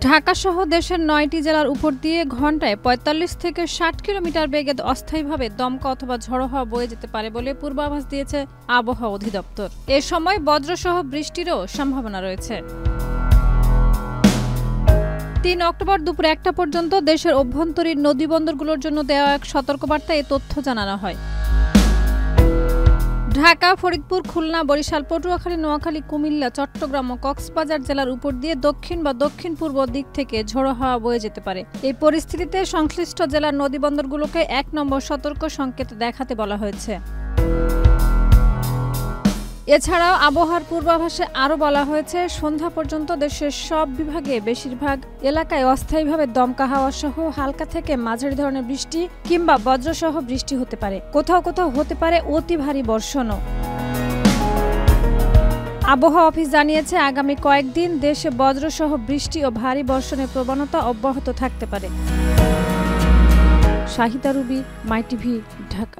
ঢাকা সহ দেশের ৯টি জেলার উপর দিয়ে ঘন্টায় ৪৫ থেকে ৬০ কিলোমিটার বেগে অস্থায়ীভাবে দমকা অথবা ঝড়ো হাওয়া বয়ে যেতে পারে বলে পূর্বাভাস দিয়েছে আবহাওয়া অধিদপ্তর। এ সময় বজ্রসহ বৃষ্টিরও সম্ভাবনা রয়েছে। ৩ অক্টোবর দুপুর ১টা পর্যন্ত দেশের অভ্যন্তরীণ নদীবন্দরগুলোর জন্য দেওয়া এক সতর্কবার্তায় এ তথ্য জানানো হয়। ঢাকা, ফরিদপুর, খুলনা, বরিশাল, পটুয়াখালী, নোয়াখালী, কুমিল্লা, চট্টগ্রাম ও কক্সবাজার জেলার উপর দিয়ে দক্ষিণ বা দক্ষিণ-পূর্ব দিক থেকে ঝোড়ো হাওয়া বয়ে যেতে পারে। এই পরিস্থিতিতে সংশ্লিষ্ট জেলার নদীবন্দরগুলোকে ১ নম্বর সতর্ক সংকেত দেখাতে বলা হয়েছে। এছাড়াও আবহাওয়ার পূর্বাভাসে আরও বলা হয়েছে, সন্ধ্যা পর্যন্ত দেশের সব বিভাগে বেশিরভাগ এলাকায় অস্থায়ীভাবে দমকা হাওয়া সহ হালকা থেকে মাঝারি ধরনের বৃষ্টি কিংবা বজ্রসহ বৃষ্টি হতে পারে। কোথাও কোথাও হতে পারে অতি ভারী বর্ষণও। আবহাওয়া অফিস জানিয়েছে, আগামী কয়েকদিন দেশে বজ্রসহ বৃষ্টি ও ভারী বর্ষণের প্রবণতা অব্যাহত থাকতে পারে। শাহিদা রুবি, মাই টিভি, ঢাকা।